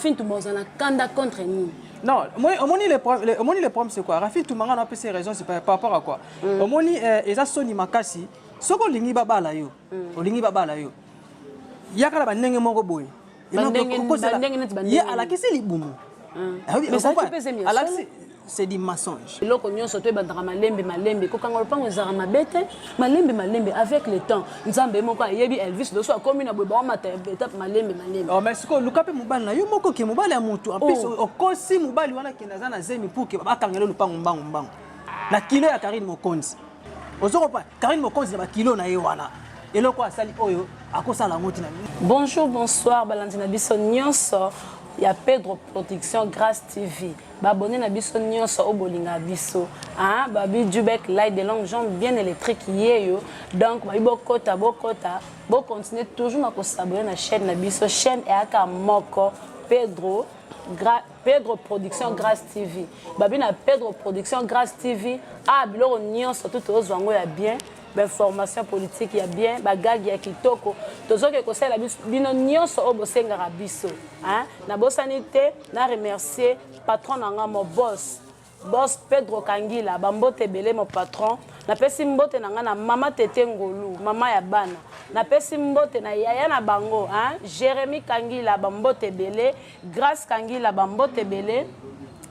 Rafine Toumazana Kanda contre nous. Non, moi, au moins les problèmes c'est quoi? Rafine Toumanga n'a pas ses raisons, c'est par rapport à quoi? Au moins, ils ont sonné Makasi. Ce qu'on lingi baba la yo, au lingi baba la yo. Yakala banenge moko boy. Il y a la kisi libumu. Mais ça tu peux aimer. C'est du mensonge. Loko nyonso to bandaka malembe kokanga lopango ezara mabete malembe avec le temps nzambe moko ayebi Elvis doso akomi na boba mata étape malembe. Oh mais siko lukape mobali na yo moko ke mobali ya mutu en plus okosi mobali wana kenaza na zemi pour que bakangela lupango mbango na kilo ya Karine Mokonzi ozoko pa Karine Mokonzi na kilo na ye wana eloko asali oyo akosala ngoti na. Bonjour bonsoir balandi na biso nyonso ya Pedro Production Grâce TV. Babonné na biso nyonso o bolinga biso. Ah, babi Dubek light de longue jambe bien électrique yeyo. Donc babi bokota bo continuer toujours na ko s'abonner na chaîne na biso chaîne et aka moko Pedro Production Grâce TV. Babi na Pedro Production Grâce TV. Ah biloko nyonso tout ozwango ya bien. Formation politique il y a bien bagagi ya kitoko tozoke ko sala bino nyonso o bosenga biso hein na bosanité na remercier patron nanga mo boss Pedro Kangila bambote belé mon patron na pesi mbote nanga na mama Tete Ngolu mama ya bana na pesi mbote na yaya na bango hein Jérémy Kangila bambote belé Grâce Kangila bambote belé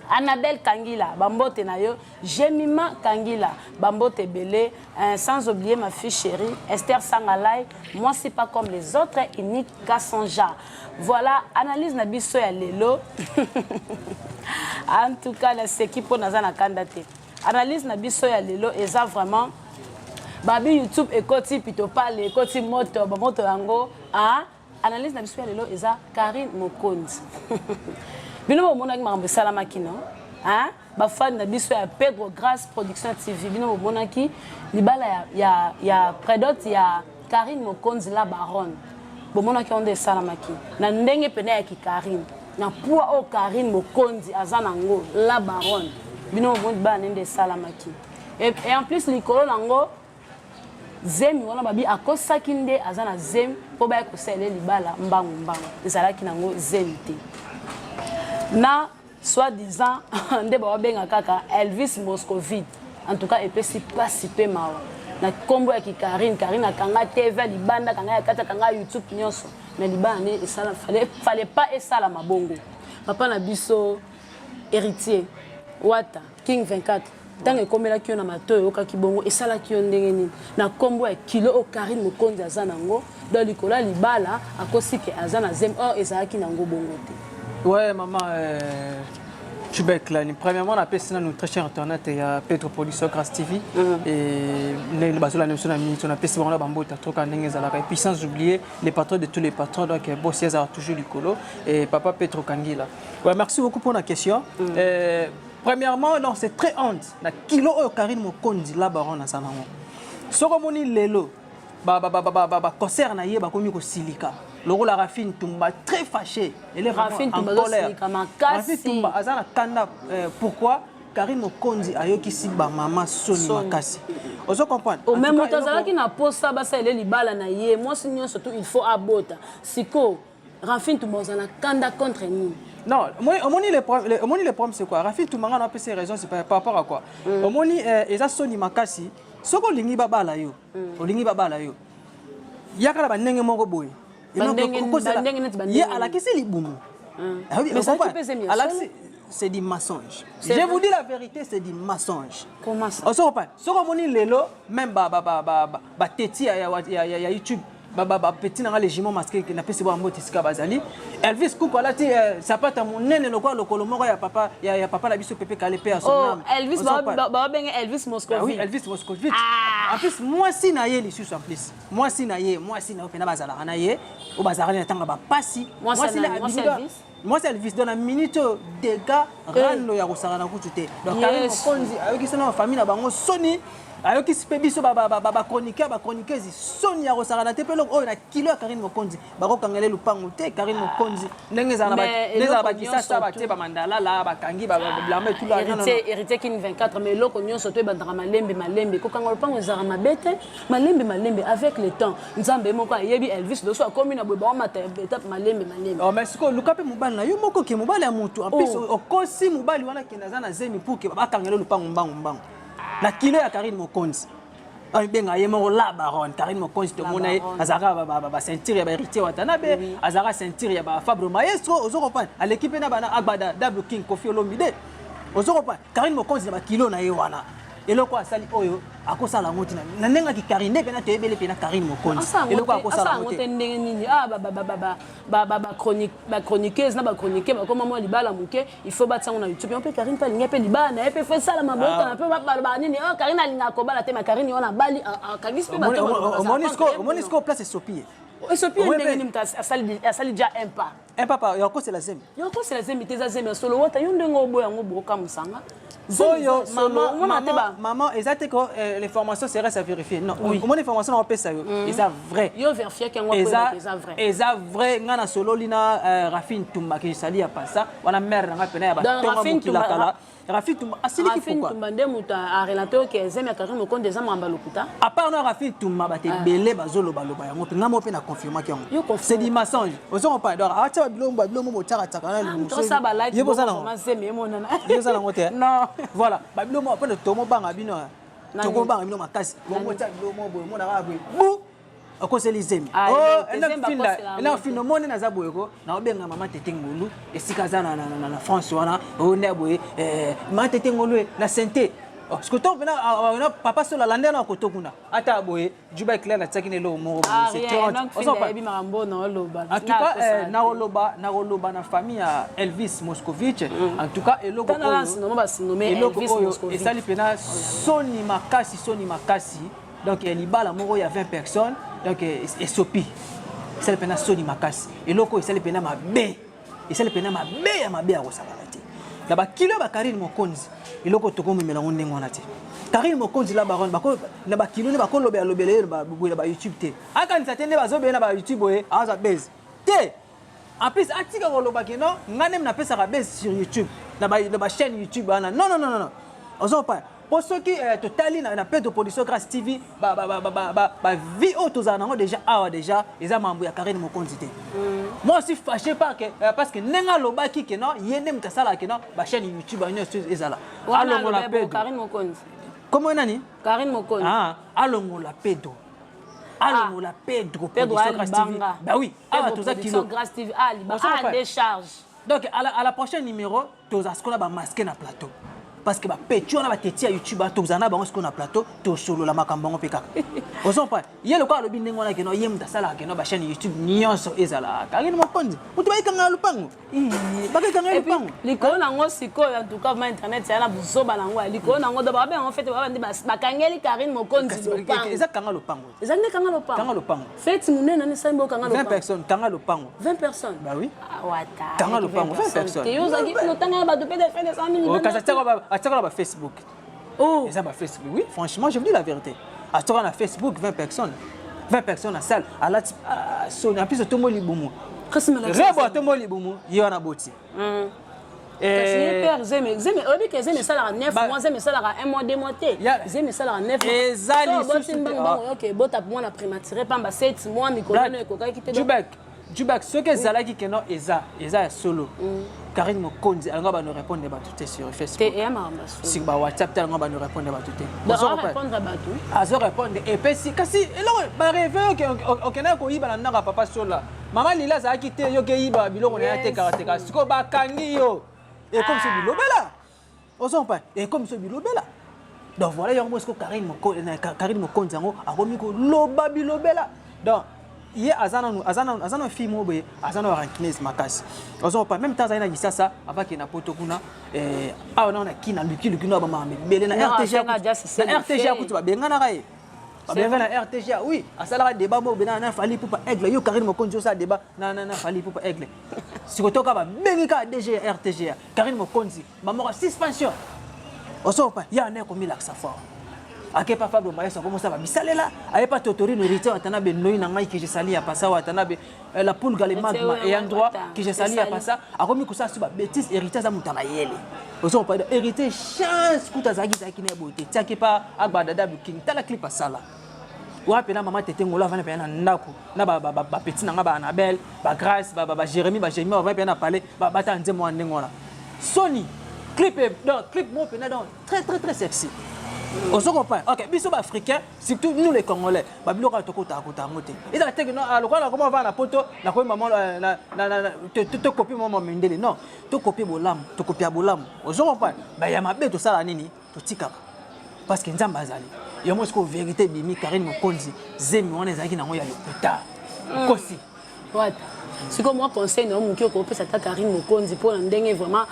Annabelle Kangila, Bambote Nayo, Jemima Kangila, Bambote Belé, sans oublier ma fille chérie, Esther Sangalai, moi c'est pas comme les autres, unique Kassanja. Voilà, analyse Nabiso ya Lelo. En tout cas, c'est qui pour Nazana Kandate. Analyse Nabiso ya Lelo, et ça vraiment, Babi YouTube et Koti Pito Pale, Koti Moto, Bamoto Yango, analyse Nabiso ya Lelo, et ça Karine Mokonzi. Bino mona ki mambo salama kino hein ba fan na biso ya Pedro Grâce Production TV bino mona ki libala ya predot ya Karine Mokonzi la baronne bo mona ki onde salama ki na ndenge pene ya ki Karine na poa o Karine Mokonzi azana ngo la baronne bino mona ba nende salama ki et en plus likolo nango zemi wana babi akosaki nde azana zemi po ba ko sele libala mbangu ezalaki nango zemi te. Na soi-disant nde ba benga kaka Elvis Moscovite en tout cas et puis pas si peu mawa na kombo ya ki Karine akanga TV libanda kanga ya kata kanga YouTube nyonso mais libanda ne sala fallait pas esala mabongo papa na biso héritier Wata King 24 tange komela kio na matoyo okaki bongo esala kio ndenge nini na kombo ya kilo o Karine Mokonzi azana ngo do likola libala akosike azana zem or ezalaki nango bongo te. Ouais, maman, Tubek, là, premièrement, on a passé notre chaîne internet, il y a Pedro Production Grâce TV. Et on a passé la bambo, et puis sans oublier les patrons de tous les patrons, donc Bossier a toujours du colo, et papa Pedro Kangila. Ouais, merci beaucoup pour la question. Premièrement, c'est très honte. La kilo Karine Mokonzi, la baronne à Sanamo. Soromoni Lelo, concert na yeba komi ko silika. Loro la Rafine Toumba très fâché. Elle est Rafine en colère. Rafine Toumba azana kanda pourquoi Karine Mokonzi ayoki si ba mama Soni Makasi. Ozo comprendre. Au même temps azala ki na posa basa ele libala na ye. Moi sinon surtout il faut abota. Siko Rafine Toumba azana kanda contre nous. Non, moi au moins les problèmes c'est quoi? Rafine Toumba on a ses raisons c'est par rapport à quoi? Au moins eza Soni Makasi. Soko lingi baba la yo. Olingi baba la yo. Yakala banenge moko boy. C'est du mensonge. Je vous dis la vérité, c'est du mensonge. Comment ça? Même Teti ya YouTube. Petit dans les jumeaux masqués qui n'a pas si bon mot iska bazali. Elvis Coupe là ti ça pas mon nene le quoi le colomoro ya papa la biso pépé calé à son âme. Elvis ba ben Elvis Moscovite. Oui, Elvis Moscovite. En plus moi si na ye les sous en plus. Moi si na pena bazala na ye au bazar na tanga ba pasi. Moi si la Elvis. Moi c'est Elvis dans la minute des gars rando ya kosara na kutu te. Donc Karine Mokonzi avec sa famille na bango Soni ayoki sipe biso bachroniqueuse soni ya kosala te mpe eloko oyo na kilo ya Karine Mokonzi bakokangela lupango te Karine Mokonzi ndenge ezala na bakisasa batie bamandalala bakangi babilamba etula héritier kini 24 mais eloko nyonso to ebandaka malembe kokanga lupango ezalaka mabe te malembe avec le temps nzambe moko ayebi Elvis loso akomi na boye baomata étape malembe mais sikoyo luka mpe mobali na yo moko ke mobali ya motu ampesi okosi mobali wana kende aza na zemi pour ke bakangela lupango mbango la kilo ya Karine Mokonzi benga ye moko la baron Karine Mokonzi to mona azaka ba ceinture ya ba héritier Watanabe azaka ceinture ya ba Fabre Maestro ozoko à l'équipe na bana Agbada Double King Kofi Olomide ozoko Karine Mokonzi na ba kilo na ye wana eloko asali oyo akosala ngoti na nenga ki Karine pe na tebele pe na Karine Mokonzi eloko akosala ngoti ndenge nini chroniqueuse na ba chroniquer ba koma mo libala muke il faut batsango na YouTube on peut Karine pa linga pe libala na pe fait ça la mabota na pe ba nini Karine alinga ko bala te ma Karine ona bali kagis pe ba to Monisco place Sopie Sopie ndenge nini asali déjà un pas yoko c'est la zemi te za zemi solo wata yo ndenge oboya ngo ka musanga Boyo, maman, exactement que l'information serait à vérifier. Non, comment l'information on peut ça ils a vrai. Yo vérifier que moi vrai. Ils a vrai ngana solo lina Rafine Tumba qui sali a pas ça. On a mère nga pena ya ba Rafine Tumba. Rafine Tumba asili ki pourquoi? Rafine Tumba ndemuta a relater que Zemi a Karine Mokonzi des amba lokuta. À part na Rafine Tumba ba te belé bazolo baloba yango pe ngamo pe na confirmer que c'est du mensonge. Ozo pas donc a tsa bilombo mo tsaka tsaka na lu. To ça ba like. Yebo ça na ngote. Non. Voilà, babilo mo apone tomo banga bino. Toko banga bino makasi. Bongo tsa bilo mo boye mo na rabe. Bu. Akoseli zemi. Ena fino mone na zaboyeko na obenga mama Tete Ngolu esika za na France wana o ne boye mama Tete Ngolu na santé. Parce que toi na papa sola landa na kotokuna. Ata boye Juba Claire na tsakine lo mo c'est en tout cas na oloba na famille à Elvis Moscovitch en tout cas eloko et ça li pena soni makasi donc libala moko ya 20 personnes donc et sopi ça li pena soni makasi eloko ça li pena mabe et ça li pena mabe ya kosala te na ba kilo ba Karine Mokonzi eloko tokomemela ngo ndenge wana te Karine Mokonzi la baron bako na ba kilo ne bako lobele ba YouTube te akanisa te ne bazobela na ba YouTube oye aza base te en plus atika ko lobaki non ngane na pesa ka base sur YouTube na ba chaîne YouTube ana non ozo pas pour ceux qui totali na Pedro Production Grâce TV ba vie autozana déjà déjà les amambou ya Karine Mokonzi te moi aussi fâché parce que nenga lobaki que non yene mtasala que non ba chaîne YouTube ba nyonso ezala alongo la Pedro Karine Mokonzi comment nani Karine Mokonzi alongo la Pedro Production Grâce TV bah oui toza kilo Grâce TV décharge donc à la prochaine numéro toza ce qu'on a ba masqué na plateau parce que ba petu on a ba teti ya YouTube to zana ba on ce qu'on a plateau to solo la makambango pe kaka ozo pas yelo kwa lobi ndenge wana ke no yem ta sala ke no ba chaîne YouTube nyonso ezala Karine Mokonzi mutu ba ikanga lupango ba ikanga lupango likolo nango sikoyo en tout cas ma internet ya na buzoba nango likolo nango do ba en fait ba ndi ba kangeli Karine Mokonzi lupango eza kanga lupango eza ndi kanga lupango fête munene ni sambo kanga lupango 20 personnes kanga lupango 20 personnes bah oui wata kanga lupango 20 personnes yo za ki no tanga ba de pe de fait de 100 000 à la Facebook. Oh, ça va Facebook. Oui, franchement, je vous dis la vérité. À la Facebook, 20 personnes. 20 personnes à salle. À la sonne. En plus, tout le monde est bon. Rebo tout le monde est bon. Il y en a beaucoup. Zeme que Zeme ça la 9 mois, Zeme ça la 1 mois 2 mois. Zeme ça la 9 mois. Ezali. OK, bota pour moi la prématuré pamba 7 mois mikolono ekoka kite. Dubak, ce que Zalaki Keno Eza solo. Karine Mokonzi, elle va nous répondre à tout sur Facebook. Si bah WhatsApp, elle va nous répondre à tout. On va répondre à tout. Elle va répondre. Et puis si, kasi, là, bah rêver que na ko yiba na papa sola. Maman Lila za quitté yo ke yiba biloko na te karateka. Siko ba kangi yo. Et comme ce bilobela. Osons pas. Et comme ce bilobela. Donc voilà, il y a Karine Mokonzi ngo akomi ko loba bilobela. Donc il y a azana film obe azana rankines makasi ozo pas même temps azana gisasa abaki na poto kuna on a kina luki no ba mame bele na RTG akutu ba bengana kaye ba bengana RTG oui asala débat mo bena na fali pour aigle yo Karine Mokonzi ça débat na fali pour aigle sikotoka ba bengika DG RTG Karine Mokonzi ba mo suspension ozo pas ya na ko milak sa fort ake pas Fabio Maïs comme ça va bisalela aye pas Totori no héritier atana be noyi na ngai que je sali ya passa ou atana be la poule galemag et endroit que je sali ya passa akomi kusa suba bêtise héritier za mutana yele ozo pas héritier chance kuta zaki zaki na bote tiaki pas agbadada king tala clip asala wapi na mama tete ngola vana pe na ndako na ba petit na nga ba Annabelle ba Grâce ba Jérémy va pe na parler ba ta nzemo ndengona Sony clip donc clip mon pe na donc très sexy. On se comprend. OK, biso ba africain, surtout nous les Congolais, ba biloko to kota ngote. Et dans teke non, alors comment va la poto, na ko maman na te copie maman Mendele. Non, to copie bolam, to copie bolam. On se comprend. Ba ya mabe to sala nini, to tika. Parce que nzamba azali. Yo mo sko vérité bimi Karine Mokonzi, zemi wana ezaki na ngo ya lokuta. Kosi. What? Si comme moi conseil non mon qui ko pesa ta Karine Mokonzi pour ndenge vraiment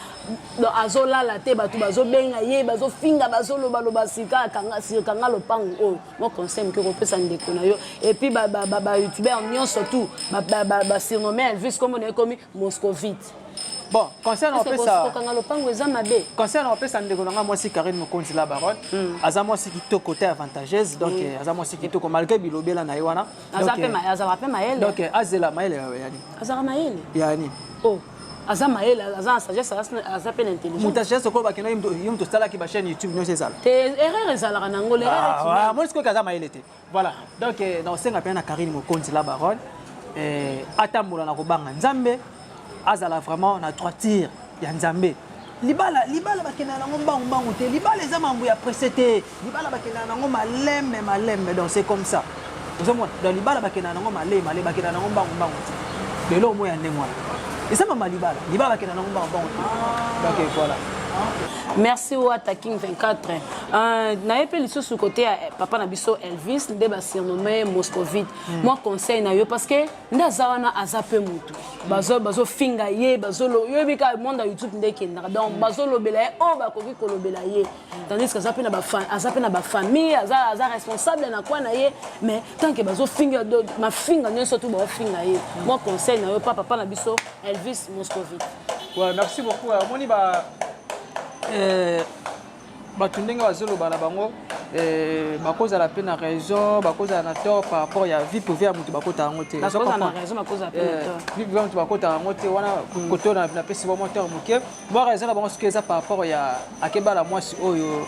azola la te batu bazo benga ye bazo finga bazo loba loba sika kanga lopango oh moi conseil mon qui ko pesa ndeko na yo et puis ba youtubeur nyon surtout ba surnommé Elvis comme on est comme Moscovite. Bon, concernant on peut ça. Concernant on peut ça ndeko nga moi si Karine Mokonzi la baronne, aza moi si qui côté avantageuse donc aza moi si qui to malgré bilobela na yiwana. Aza pe maele. Donc azela maele yani. Aza maele. Yani. Oh. Aza maele, aza sagesse, aza pe intelligent. Muta sagesse ko ba kena yim to sala ki ba chaîne YouTube nyo sezala. Te erreur ezala na ngolo erreur. Ah, moi ce que kaza maele te. Voilà. Donc dans senga pe na Karine Mokonzi la baronne atambola na ko banga Nzambe. Azala vraiment na 3 tirs ya Nzambe libala bakena na ngombangu te libala eza mambu ya presete libala bakena na ngoma malembe donc c'est comme ça vous savez dans libala bakena na ngoma malembe bakena na ngombangu te lelo mo ya ndengwa eza mama libala bakena na ngombangu donc voilà. Merci au Attacking 24. Na epeli sous côté papa na biso Elvis nde ba surnommé Moscovite. Moi conseil na yo parce que ndazawana azape mutu. Bazo finga ye bazolo yo bika monde YouTube nde kenda. Donc bazolo bela o ba koki kolobela ye. Tandis que azape na ba famille, aza responsable na kwa na ye mais tant que bazo finga ma finga ne surtout ba finga ye. Moi conseil na yo papa na biso Elvis Moscovite. Ouais, merci beaucoup. Moni ba batundenge bazoloba na bango bakozala pe na raison bakozala na tort par rapport ya vie privée ya mutu bakota yango te vie privée ya mutu bakota yango te wana koto na pesi ba moteur moke bo raison na bango soki eza par rapport ya akebala mwasi oyo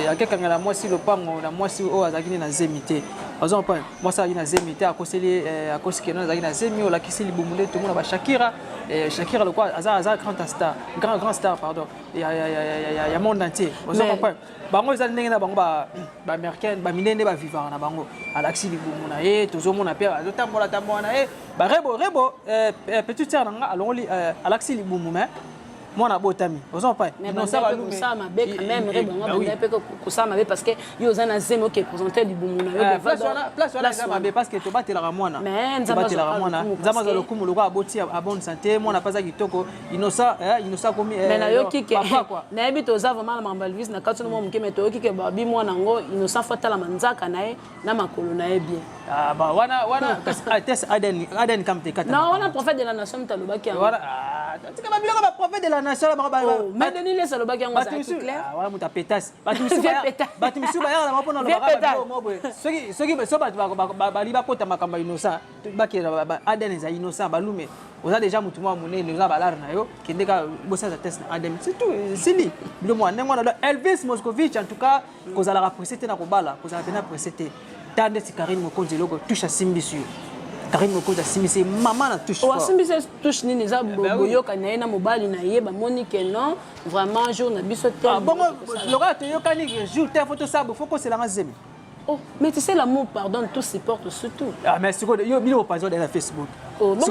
akekangela mwasi lopango na mwasi oyo azalaki na zemi te bazon pa mwasi azalaki na zemi te akoseli akosikeno azalaki na zemi olakisi libumu nde tomona ba Shakira le quoi aza grand star pardon ya monde entier bazon pa bango eza ndenge na bango ba américaine ba minene ba vivant na bango alaxi libumu na ye tozomona pe azotambola na ye ba rebo petit sœur na nga alongoli alaxi libumu mais mwana botami bazon pa non ça va nous ça mabe quand même rebo nga banda pe ko ça mabe parce que yo za na zemo qui présenter libumu na yo place wana ça mabe parce que to batela mwana batela mwana nzama za lokumu lokwa aboti a bonne santé mwana paza kitoko inosa komi mais na yo kike na yebi to za vraiment na mambalvis na katso mo mke meto kike babi mwana ngo inosa fatala manzaka na ye na makolo na ye bien ah ba wana test aden kamte kata non wana prophète de la nation talobaki voilà tika ba biloko ba prophète de la nation ba mais Denis les salobaki ngo ça clair ah wana muta pétasse batu misuba ya na mapona lo ba soki ba liba kota makamba innocent bakira aden za innocent balume oza déjà mutu mwa munene oza balar na yo kendeka bosa za test na adem c'est tout sili bilo mwa nengo na Elvis Moscovite en tout cas kozala pressete na kobala kozala pena pressete tande si Karine Mokonzi logo touche à Simbisu Karine Mokonzi Simbisu maman na touche fort Simbisu touche nini za boyoka na na mobali na ye ba monique non vraiment jour na biso te bon loga to yokani jour te photo ça faut que c'est la zemi. Oh, mais tu sais, l'amour pardonne, tout supporte surtout. Ah, mais c'est quoi? Il y a un pardon dans Facebook. Oh, mais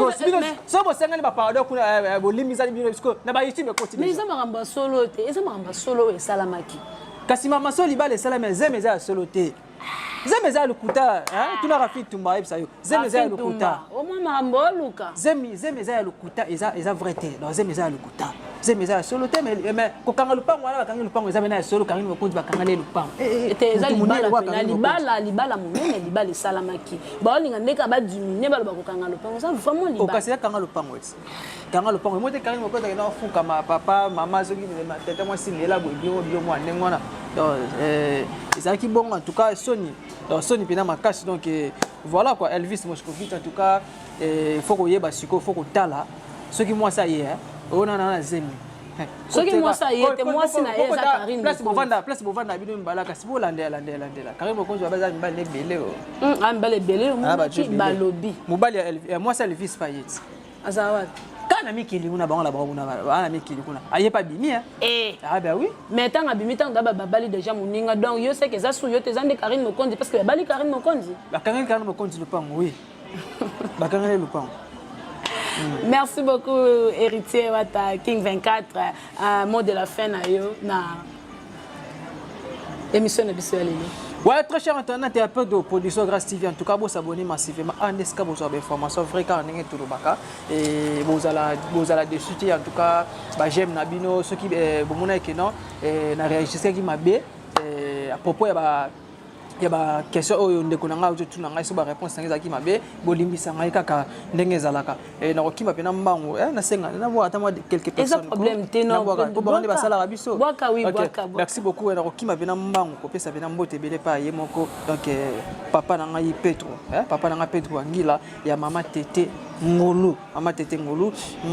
ça va s'engager par pardon pour les mises à l'émission. Na ba YouTube continue. Mais ça m'a ramba solo, ça m'a ramba solo et salamaki. Kasi mama solo libale salama zemeza solo te. Zemeza lukuta, hein? Tu n'as fait tout maïb ça yo. Zemeza lukuta. Au moins marambo luka. Zemeza lukuta eza vrai te. Donc zemeza lukuta. Zemeza solo te mais ko kanga lupango wana bakanga lupango eza bena solo Karine Mokonzi bakanga le lupango. Ete eza libala munene libala salamaki. Ba olinga ndeka ba diminuer balo bakokanga lupango. Ça vraiment libala. Okasi kanga lupango esi. Kanga lupango. Moi te Karine Mokonzi na fuka ma papa, maman soki tete moi silela bo bio mo ndengwana. ezalaki bongo en tout cas Sony. Donc Sony pena makasi donc voilà quoi Elvis Moscovitch en tout cas faut koyeba siko faut kotala soki moi ça y est on a zemi soki moi ça y est moi si na eza Karine place bovanda bino mbala kasi bo landela Karine Mokonzi baza mbala ne belé mbala belé balobi mobali moi ça Elvis Payet azawat kana mikili kuna bango la bango na mikili kuna aye pas bimi ah ben oui mais tant abimi tant d'aba babali déjà moninga donc yo sais que ça sou yo te zande Karine Mokonzi parce que babali Karine Mokonzi Karine Mokonzi le pango oui Karine le pango. Merci beaucoup héritier Wata King 24 mot de la fin na yo na émission de Bissou Lelo. Ouais, très cher internet et un peu de production Grâce TV. En tout cas, vous s'abonnez massivement à Nesca, vous avez des informations vraies car on est tout le baka. Et vous allez dessus. En tout cas, j'aime Nabino, ceux qui vous non, na réagissez qui m'a bé à propos il y a des questions où on déconnanga autour de nanga sur réponse nanga qui m'a bé bolimbi sanga kaka ndenge zalaka et na okima pena mbango na senga na voir attends quelques personnes. Et problème ténor bon ba sala biso. Boaka oui boaka. Merci beaucoup na okima pena mbango ko pesa pena mbote belé pa yemoko donc papa nanga yi Petro papa nanga Petro Angila ya mama Tete Ngolu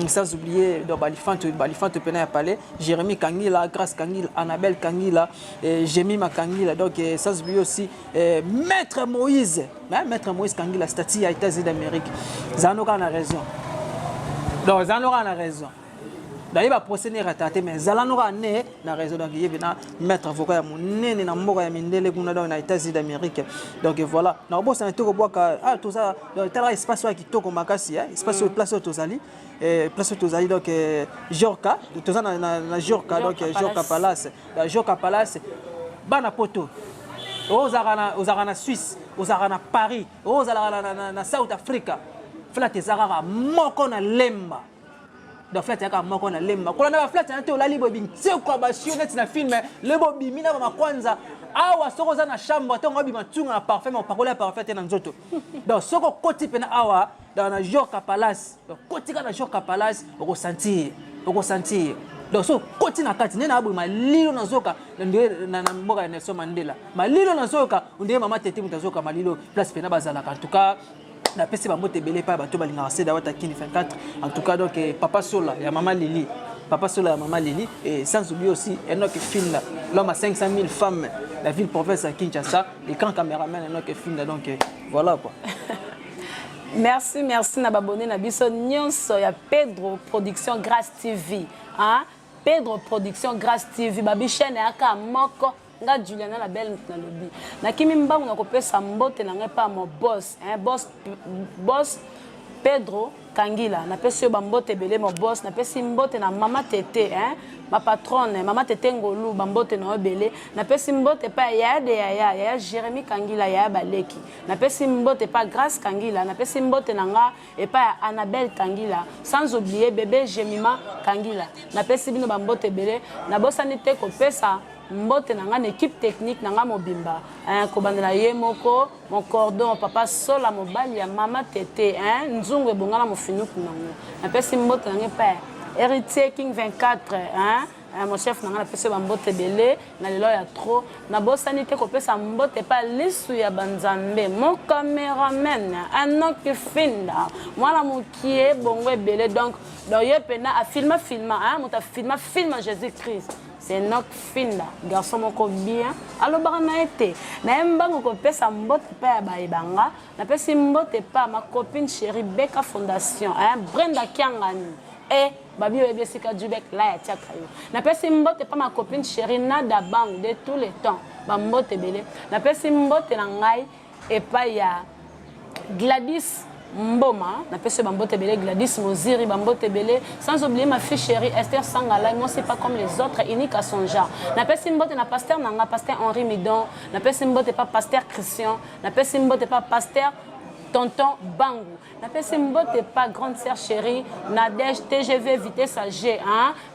sans oublier donc Balifante pena ya palais Jérémy Kangila Grâce Kangila Annabelle Kangila Jemima Kangila donc sans oublier aussi Maître Moïse Kangila statue à États-Unis d'Amérique Zanoka a raison donc Zanoka a raison d'ailleurs va procéder raté mais Zanoka né na raison donc il vient mettre avocat ya monene na mboka ya mindele kuna dans les États-Unis d'Amérique donc voilà na boss na toko boka tout ça dans tel espace qui toko makasi espace place tozali place tozali donc Jorka toza na Jorka donc Jorka Palace bana poto ozara Suisse ozara Paris ozara na South Africa flat ezara moko na lemba donc flat yaka moko na lemba kola na flat na te olali bobi nteko ba sionet na film le bobi mina ba kwanza awa soko za na chambre to ngobi matsunga na parfum o pakola parfait na nzoto donc soko koti pena awa dans na Jorka Palace donc koti ka na Jorka Palace oko sentir donc so koti na kati nena abu malilo na zoka na mboka ya Nelson Mandela malilo na zoka unde mama Tete mutazoka malilo place pena bazala en tout cas na pesi ba mote belé pa bato balinga c'est Wata King 24 en tout cas donc papa Sola ya maman Lili et sans oublier aussi Enoch Finda l'homme à 500 000 femmes la ville province à Kinshasa les grands caméramans Enoch Finda donc voilà quoi. Merci na babonné na biso nyonso ya Pedro Production Grâce TV Pedro Production Grâce TV babi chaîne aka moko nga Juliana la belle na lobby na kimi mbangu na kopesa mbote na ngai pa mo boss Pedro Kangila na pesi yo bambote belé mo boss na pesi mbote na mama Tete ma patronne mama Tete Ngolu bambote na belé na pesi mbote pa ya Jérémy Kangila ya baleki na pesi mbote pa Grâce Kangila na pesi mbote na nga et pa Annabelle Kangila sans oublier bébé Jemima Kangila na pesi bino bambote belé na bosani te ko pesa mbote nanga na équipe technique nanga mobimba kobandela ye moko mon cordon papa Sola mobali ya mama Tete nzungu ebongana mofinuku nango na pesi mbote nanga pa héritier King 24 mon chef nanga na pesi ba mbote belé na lelo ya trop na bosani te ko pesa mbote pa lisu ya banzambe mon caméraman Enoch Finda mwana mokie bongo belé donc ye pena a filma mota filma Jésus-Christ. C'est Enoch Finda, garçon moko bien. Alors na été. Na mbango ko pesa mbote pa ya baibanga. Na pesi mbote pa ma copine chérie Beka Fondation, Brenda Kiangani. Babi bébé sika Dubek la ya tiaka yo. Na pesi mbote pa ma copine chérie Nada Bang de tous les temps. Ba mbote belé. Na pesi mbote na ngai et pa ya Gladys Mboma, na pesi bambote belé Gladys Moziri bambote belé sans oublier ma fille chérie Esther Sangala moi c'est pas comme les autres unique à son genre. Na pesi mbote na pasteur nanga pasteur Henri Midon, na pesi mbote pas pasteur Christian, na pesi mbote pas pasteur tonton Bangu. Na pesi mbote pas grande sœur chérie Nadège TGV vitesse G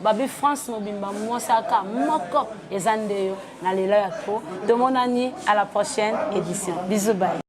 Babi France mobimba moi saka moko ezandeyo na lelo ya trop. De mon ami à la prochaine édition. Bisous bye.